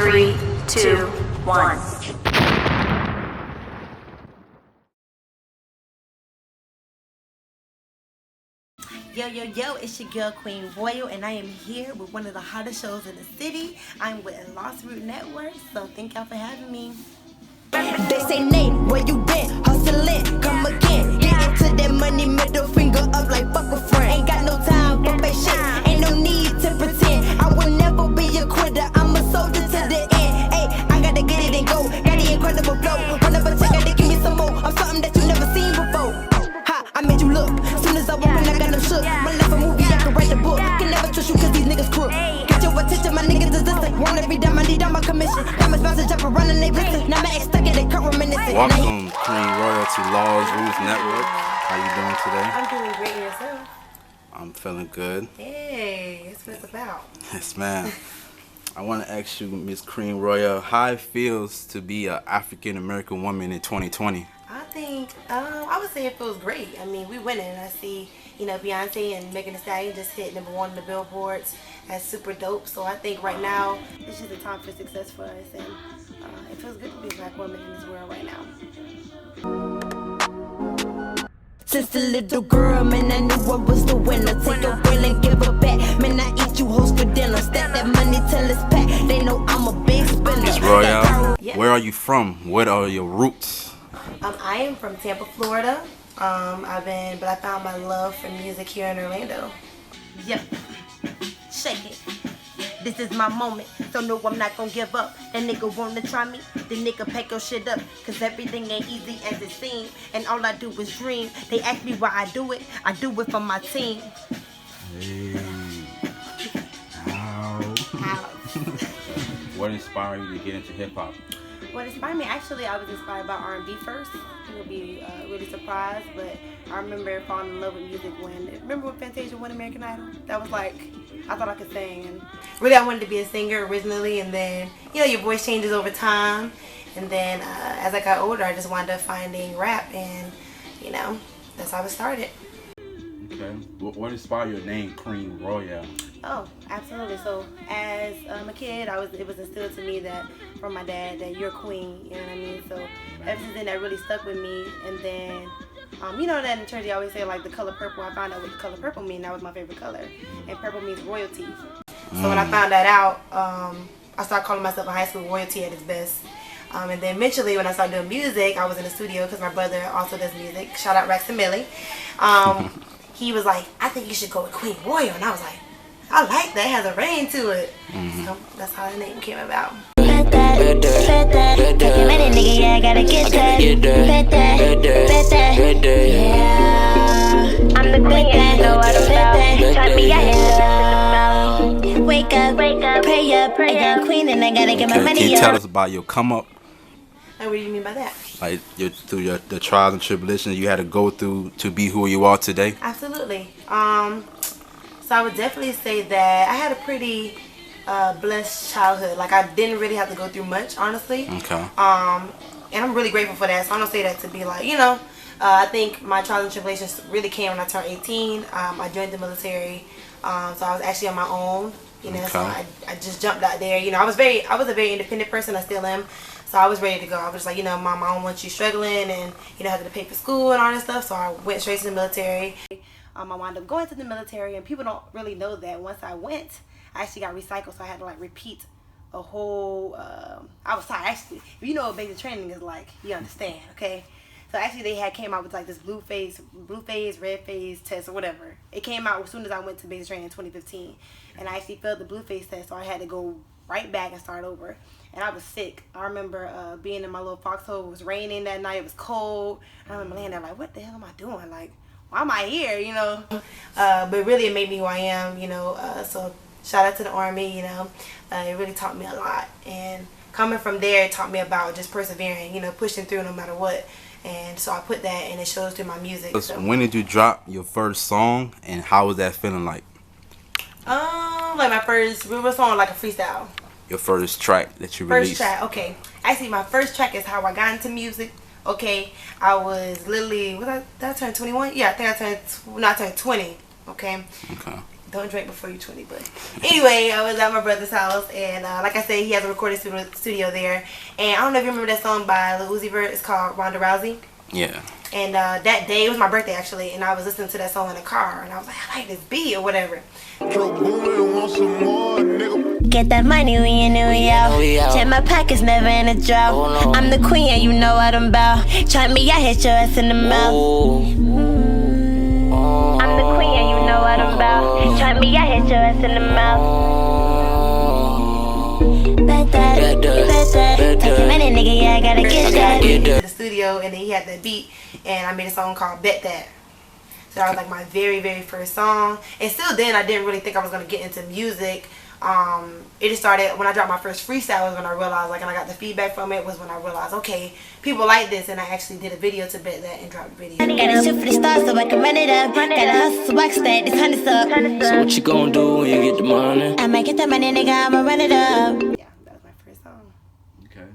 3, 2, 1. Yo, it's your girl Queen Royal, and I am here with one of the hottest shows in the city. I'm with Lost Root Network, so thank y'all for having me. They say, Nate, where you been? Hustling, come again. Get into that money, middle finger up like fuck a friend. Ain't got no time for fake shit, ain't no need to pretend. I will never be a quitter, I'm a soldier to the end. Hey, I gotta get it and go, got the incredible flow. Run up a check, gotta give me some more. I'm something that you never seen before. Ha, I made you look, soon as I walk in, I got them shook. My life a movie, I can write a book. Can never trust you cause these niggas crook. Get your attention, my niggas is listen. Want every dime I need on my commission. Got my sponsor jump around and they listen. Now my ex stuck in it, can't reminiscence. Welcome, Queen Royal, to Lost Root Network. How you doing today? I'm doing great, yourself? I'm feeling good. Hey, that's what it's about. Yes, ma'am. I want to ask you, Miss Queen Royal, how it feels to be an African American woman in 2020. I think, I would say it feels great. I mean, we winning. I see, Beyonce and Megan Thee Stallion just hit #1 on the billboards. That's super dope. So I think right now, it's just a time for success for us. And it feels good to be a black woman in this world right now. Since a little girl, man, I knew I was the winner. Take a wheel and give her back. Man, I eat you hoes for dinner. Stack that money till it's packed. They know I'm a big spender. Miss Royal, where are you from? What are your roots? I am from Tampa, Florida. But I found my love for music here in Orlando. Yep. Shake it. This is my moment, so no, I'm not gonna give up. That nigga wanna try me, the nigga pack your shit up. Cause everything ain't easy as it seems, and all I do is dream. They ask me why I do it for my team. Hey. Ow. What inspired you to get into hip hop? What inspired me, actually, I was inspired by R&B first. You'll be really surprised, but I remember falling in love with music remember when Fantasia won American Idol? That was like, I thought I could sing. And really, I wanted to be a singer originally, and then, your voice changes over time. And then as I got older, I just wound up finding rap, and, that's how it started. Okay. What inspired your name, Queen Royal? Oh, absolutely. So as a kid, it was instilled to me from my dad that you're a queen, you know what I mean? So ever since then, that really stuck with me. And then, that in church they always say like the color purple. I found out what the color purple means. That was my favorite color. And purple means royalty. So when I found that out, I started calling myself in high school royalty at its best. And then eventually when I started doing music, I was in the studio because my brother also does music. Shout out Rex and Millie. He was like, I think you should go with Queen Royal. And I was like, I like that. It has a ring to it. So that's how the name came about. Bet that, talking about it, nigga, yeah, I gotta get that. Bet that, yeah. I'm the queen, yeah, you know what I'm about. Try me out. Wake up, pray up, I got queen and I gotta get my money up. Can you tell us about your come up? And what do you mean by that? Like through the trials and tribulations you had to go through to be who you are today? Absolutely. So I would definitely say that I had a pretty blessed childhood. Like I didn't really have to go through much, honestly. Okay. And I'm really grateful for that. So I don't say that to be like, I think my trials and tribulations really came when I turned 18. I joined the military. So I was actually on my own. Okay. So I just jumped out there. I was a very independent person. I still am. So I was ready to go. I was like, Mom, I don't want you struggling and, having to pay for school and all that stuff. So I went straight to the military. I wound up going to the military, and people don't really know that once I went, I actually got recycled. So I had to like repeat a whole, I was tired. Actually, if you know what basic training is like, you understand, okay? So actually they came out with like this blue phase, red phase test or whatever. It came out as soon as I went to basic training in 2015. And I actually failed the blue phase test, so I had to go right back and start over. And I was sick. I remember being in my little foxhole. It was raining that night. It was cold. I remember laying there like, what the hell am I doing? Like, why am I here, But really it made me who I am, So shout out to the Army, it really taught me a lot. And coming from there, it taught me about just persevering, pushing through no matter what. And so I put that, and it shows through my music. So. When did you drop your first song, and how was that feeling like? Like my first real song, like a freestyle. Your first track that you released. First track, okay. Actually, my first track is how I got into music. Okay, I was literally, did I turn 21? Yeah, I think I turned 20. Okay. Don't drink before you're 20, but anyway, I was at my brother's house, and like I said, he has a recording studio there. And I don't know if you remember that song by Lil Uzi Vert. It's called Ronda Rousey. Yeah. And that day, it was my birthday actually, and I was listening to that song in the car, and I was like, I like this beat or whatever. Get that money, we in and we out. Check my pockets, never in a drought. I'm the queen, and you know what I'm about. Try me, I hit your ass in the mouth. I'm the queen, and you know what I'm about. Try me, I hit your ass in the mouth. Bet that. Talking money, nigga, yeah, I gotta get that. To the studio, and then he had that beat, and I made a song called Bet That. So that was like my very, very first song. And still then, I didn't really think I was going to get into music. It just started when I dropped my first freestyle was when I realized, like, and I got the feedback from it, was when I realized, okay, people like this, and I actually did a video to Bet That and dropped the video. Gotta shoot for the stars so I can run it up. Gotta hustle so I can stack this hundreds up. So what you gonna do when you get the money? I might get that money, nigga, I'ma run it up. Yeah, that was my first song. Okay.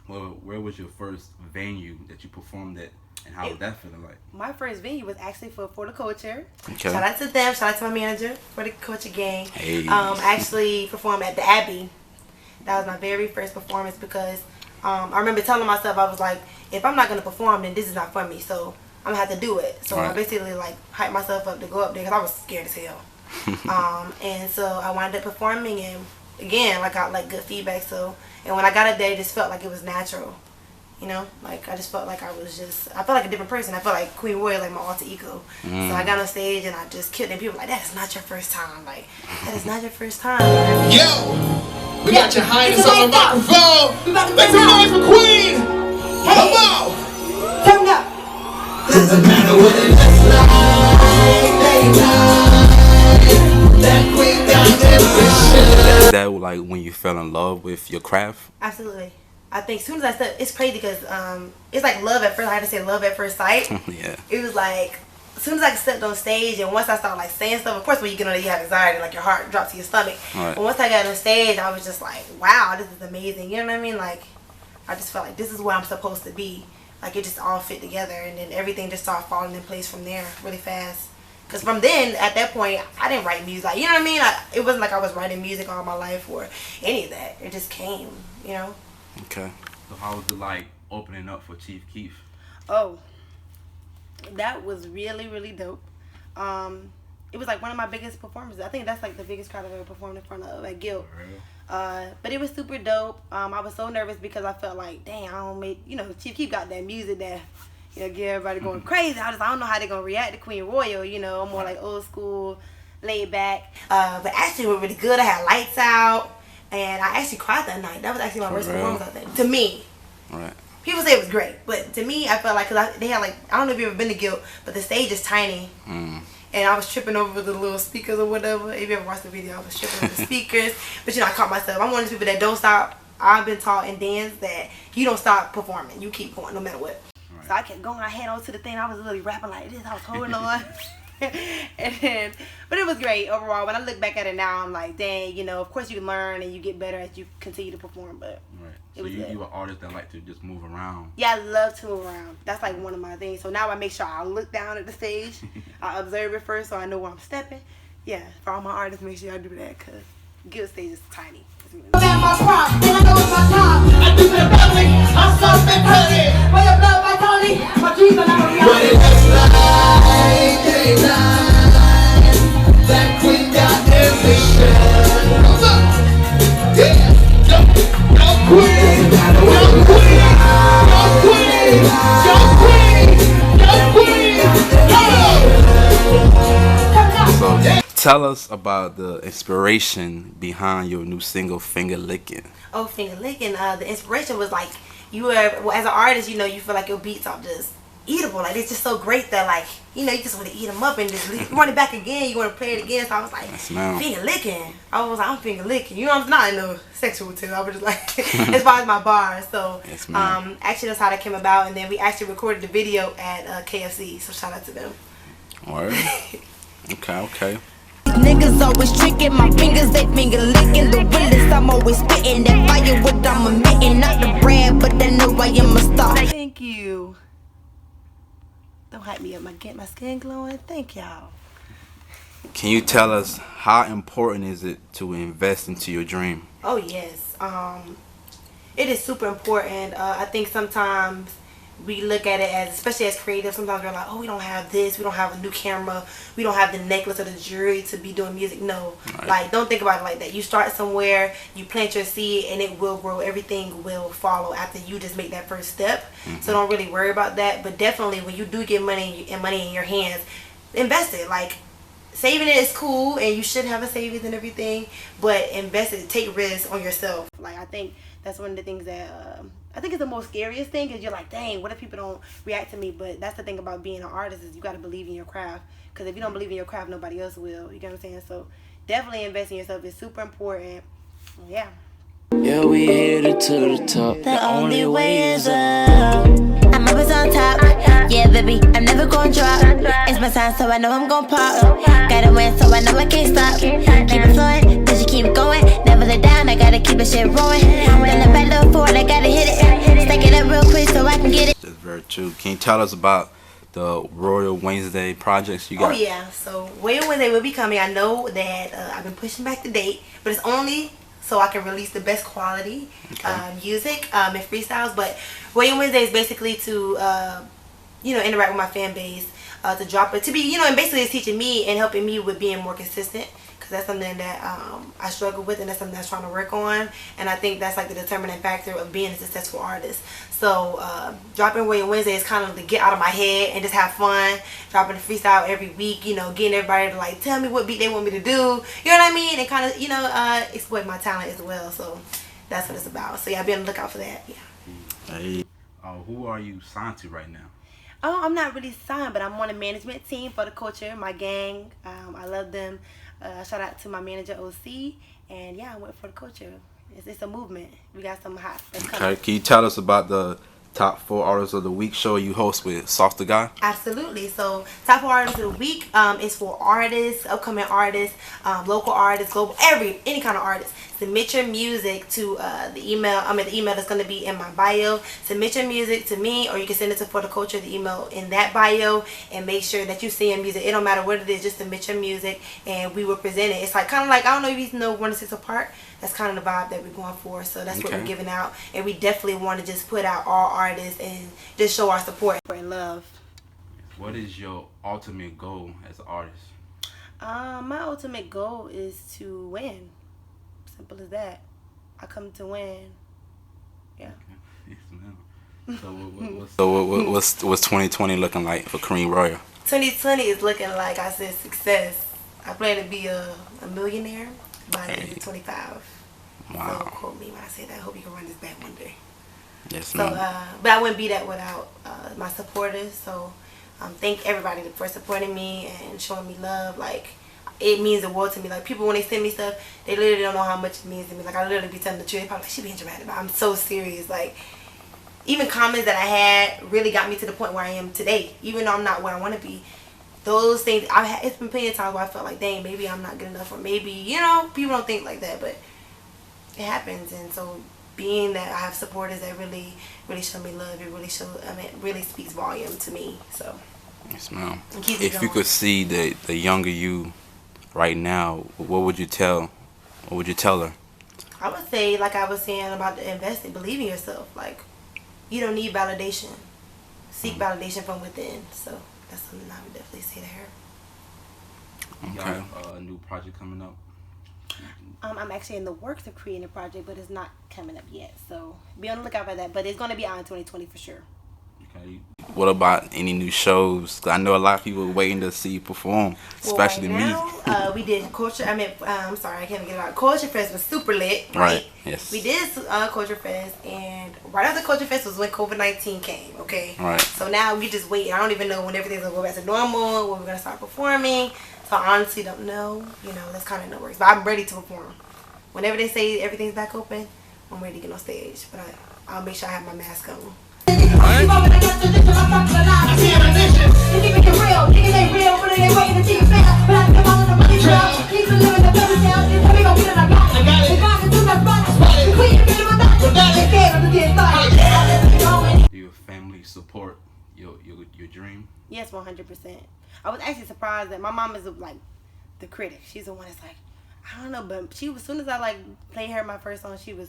Well, where was your first venue that you performed at, and how was that feeling like? My first venue was actually for the Culture. Okay. Shout out to them. Shout out to my manager for the Culture gang. Hey. I actually performed at the Abbey. That was my very first performance because I remember telling myself, I was like, if I'm not going to perform, then this is not for me. So I'm going to have to do it. So I basically like hyped myself up to go up there because I was scared as hell. And so I wound up performing, and again, like, I got like good feedback. So, and when I got up there, it just felt like it was natural. You know, like I just felt like I felt like a different person. I felt like Queen Royal, like my alter ego. So I got on stage and I just killed it. And people were like, that is not your first time. Like, that is not your first time. Yo, we got your highness on the microphone. Make some noise for Queen. Come on. Turn up. Doesn't matter what it looks like, they lie. That Queen got every shit. Is that like when you fell in love with your craft? Absolutely. I think as soon as I said, it's crazy because it's like love at first. I had to say love at first sight. Yeah. It was like, as soon as I stepped on stage and once I started like saying stuff, of course when you get on there you have anxiety, like your heart drops to your stomach. Right. But once I got on stage, I was just like, wow, this is amazing. You know what I mean? Like, I just felt like this is where I'm supposed to be. Like, it just all fit together, and then everything just started falling in place from there really fast. Because from then, at that point, I didn't write music. Like, you know what I mean? It wasn't like I was writing music all my life or any of that. It just came, you know? Okay. So how was it like opening up for Chief Keef? Oh, that was really, really dope. It was like one of my biggest performances. I think that's like the biggest crowd I've ever performed in front of at Guild. But it was super dope. I was so nervous because I felt like, dang, I don't make, you know, Chief Keef got that music that, you know, get everybody going crazy. I don't know how they're gonna react to Queen Royal, you know, more like old school, laid back. But actually it was really good. I had lights out. And I actually cried that night. That was actually my worst performance, I think. To me. Right. People say it was great. But to me, I felt like, because they had like, I don't know if you've ever been to Guild, but the stage is tiny. And I was tripping over the little speakers or whatever. If you ever watched the video, I was tripping over the speakers. But you know, I caught myself. I'm one of those people that don't stop. I've been taught in dance that you don't stop performing. You keep going no matter what. Right. So I kept going. I had on to the thing. I was literally rapping like this. I was holding on. And then, but it was great overall. When I look back at it now, I'm like, dang, you know, of course you can learn and you get better as you continue to perform, but right. It So was you good. an artist that like to just move around. Yeah, I love to move around. That's like one of my things. So now I make sure I look down at the stage. I observe it first so I know where I'm stepping. Yeah, for all my artists, make sure I do that because Guild stage is tiny. What it looks like, they lie. That Queen got every shit. What's up? Yeah. Go Queen. Go Queen. Go Queen. Go Queen. Go Queen. So tell us about the inspiration behind your new single, Finger Licking. Oh, Finger Licking. The inspiration was like, as an artist, you know, you feel like your beats are just eatable. Like, it's just so great that, like, you know, you just want to eat them up and just you run it back again. You want to play it again. So I was like, finger licking. I was like, I'm finger licking. You know, I'm not in no sexual too. I was just like, as far as my bars. So, actually, that's how that came about. And then we actually recorded the video at KFC. So shout out to them. Word. Okay. Niggas always tricking, my fingers they finger licking. The realest, I'm always spitting that fire what I'm emitting. Not the brand, but I know I am a star. Thank you. Don't hype me up. Get my skin glowing. Thank y'all. Can you tell us how important is it to invest into your dream? Oh yes, it is super important. I think sometimes we look at it as, especially as creatives, sometimes we're like, oh, we don't have this, we don't have a new camera, we don't have the necklace or the jewelry to be doing music. No, Right. like, don't think about it like that. You start somewhere, you plant your seed, and it will grow. Everything will follow after you just make that first step. So don't really worry about that. But definitely, when you do get money in your hands, invest it. Like, saving it is cool, and you should have a savings and everything, but invest it. Take risks on yourself. Like, I think that's one of the things that I think is the most scariest thing, is you're like, dang, what if people don't react to me? But that's the thing about being an artist, is you got to believe in your craft, because if you don't believe in your craft, nobody else will. You get what I'm saying? So definitely invest in yourself is super important. Yeah. Yeah, we headed to the top. The only way is up. I'm always on top. Yeah, baby, I'm never gonna drop. It's my sign, so I know I'm gonna pop. Gotta win, so I know I can't stop. Keep it flowing, cause you keep going. Never let down, I gotta keep the shit rolling. Then the battle forward, I gotta hit it. Stack it up real quick so I can get it. That's very true. Can you tell us about the Royal Wednesday projects you got? Oh yeah, so Royal Wednesday will be coming. I know that I've been pushing back the date, but it's only so I can release the best quality music and freestyles. But Royal Wednesday is basically to interact with my fan base, to drop it, to be, and basically it's teaching me and helping me with being more consistent, because that's something that I struggle with, and that's something that's trying to work on. And I think that's like the determining factor of being a successful artist. So dropping Royal Wednesday is kind of to get out of my head and just have fun, dropping a freestyle every week, getting everybody to like tell me what beat they want me to do, you know what I mean, and kind of exploit my talent as well. So that's what it's about. So yeah, be on the lookout for that. Yeah. Hey, who are you signed to right now? Oh, I'm not really signed, but I'm on a management team for the culture, my gang. I love them. Shout out to my manager, OC. And yeah, I went for the culture. It's a movement. We got some hot stuff coming. Okay, can you tell us about the top 4 artists of the week show you host with Sauce the Guy? Absolutely. So top 4 artists of the week is for artists, upcoming artists, local artists, global, any kind of artist. Submit your music to the email. The email that's going to be in my bio. Submit your music to me, or you can send it to For the Culture, the email in that bio, and make sure that you send music. It don't matter what it is, just submit your music, and we will present it. It's like kind of like, I don't know if you know 1 to 6 apart. That's kind of the vibe that we're going for. So that's what we're giving out, and we definitely want to just put out all artists and just show our support and love. What is your ultimate goal as an artist? My ultimate goal is to win. Simple as that. I come to win. Yeah. Yes, ma'am. So what's 2020 looking like for Kareem Royal? 2020 is looking like, I said, success. I plan to be a millionaire by the age of 25. Wow. So quote me when I say that. I hope you can run this back one day. Yes, So, ma'am. but I wouldn't be that without my supporters. So thank everybody for supporting me and showing me love. Like, it means the world to me. Like, people, when they send me stuff, they literally don't know how much it means to me. Like, I literally be telling the truth. They probably like, she being dramatic, but I'm so serious. Like, even comments that I had really got me to the point where I am today. Even though I'm not where I want to be, those things, it's been plenty of times where I felt like, dang, maybe I'm not good enough, or maybe, people don't think like that, but it happens. And so being that I have supporters that really, really show me love, it really speaks volume to me. So Yes, ma'am. keep it If you going. could see the younger you right now, what would you tell? What would you tell her? I would say, like I was saying about the investing, believe in yourself. Like, you don't need validation. Seek validation from within. So that's something I would definitely say to her. You got a new project coming up? I'm actually in the works of creating a project, but it's not coming up yet. So be on the lookout for that. But it's going to be out in 2020 for sure. Okay. What about any new shows? 'Cause I know a lot of people are waiting to see you perform, especially well, right me. now, we did Culture. I'm sorry, I can't get it out. Culture Fest was super lit, right? Right, yes. We did Culture Fest, and right after Culture Fest was when COVID-19 came, okay? Right. So now we just wait. I don't even know when everything's going to go back to normal, when we're going to start performing. So I honestly don't know. That's kind of in the works. But I'm ready to perform. Whenever they say everything's back open, I'm ready to get on stage. But I'll make sure I have my mask on. Do your family support your dream? Yes, 100%. I was actually surprised that my mom is like the critic. She's the one that's like, I don't know, but she was, as soon as I like played her my first song, she was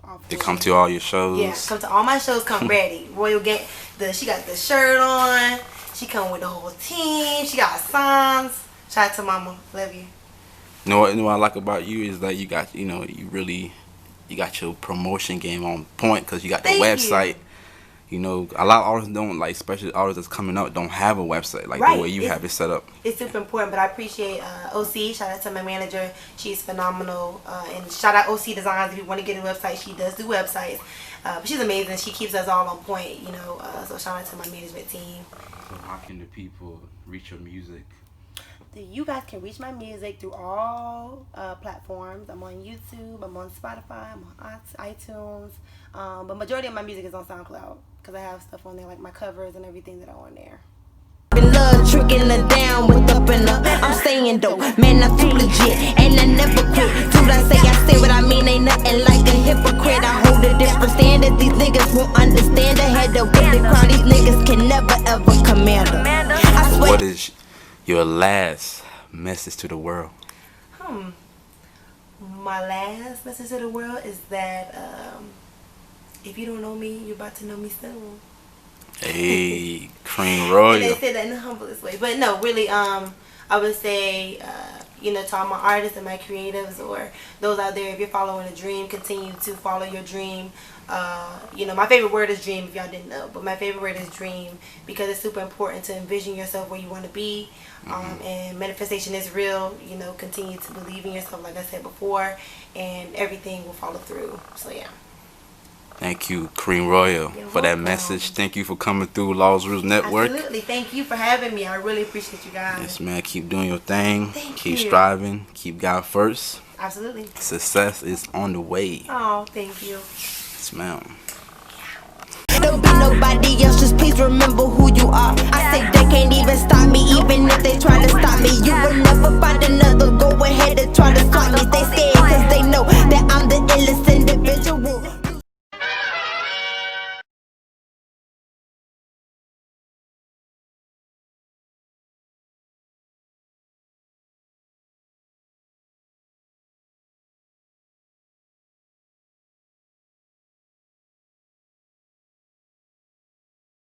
off. They come to all your shows. Yeah, come to all my shows. Come ready. Royal Gang. She got the shirt on. She come with the whole team. She got songs. Shout out to Mama. Love you. You know what I like about you is that you got, you know, you got your promotion game on point because you got the Thank website. You know, a lot of artists don't, like, especially artists that's coming up, don't have a website like Right. the way you have it set up. It's super important, but I appreciate OC. Shout out to my manager. She's phenomenal. And shout out OC Designs. If you want to get a website, she does do websites. But she's amazing. She keeps us all on point, you know. So shout out to my management team. So how can the people reach your music? You guys can reach my music through all platforms. I'm on YouTube, I'm on Spotify, I'm on iTunes. But majority of my music is on SoundCloud because I have stuff on there, like my covers and everything that are on there. Love tricking her down with up and up. I'm saying though, man, I'm too legit, and I never quit. Dude, I say what I mean, ain't nothing like a hypocrite. I hold a different standard, these niggas won't understand. I had to win the crowd, these niggas can never ever command her. I swear. What is your last message to the world? My last message to the world is that if you don't know me, you're about to know me soon. Hey, Cream And Royal. they say that in the humblest way. But no, really, I would say, you know, to all my artists and my creatives or those out there, if you're following a dream, continue to follow your dream. You know, my favorite word is dream, if y'all didn't know. But my favorite word is dream because it's super important to envision yourself where you want to be. And manifestation is real. You know, continue to believe in yourself, like I said before, and everything will follow through. So, yeah. Thank you, Cream Royal, for that welcome. message. Thank you for coming through Laws Rules Network. Absolutely. Thank you for having me. I really appreciate you guys. Yes, man. Keep doing your thing. Thank Keep you. striving. Keep God first. Absolutely. Success is on the way. Oh, thank you. Yes, ma'am. Don't be nobody else, just please remember who you are. I say they can't even stop me, even if they try to stop me. You will never find another, go ahead and try to stop me.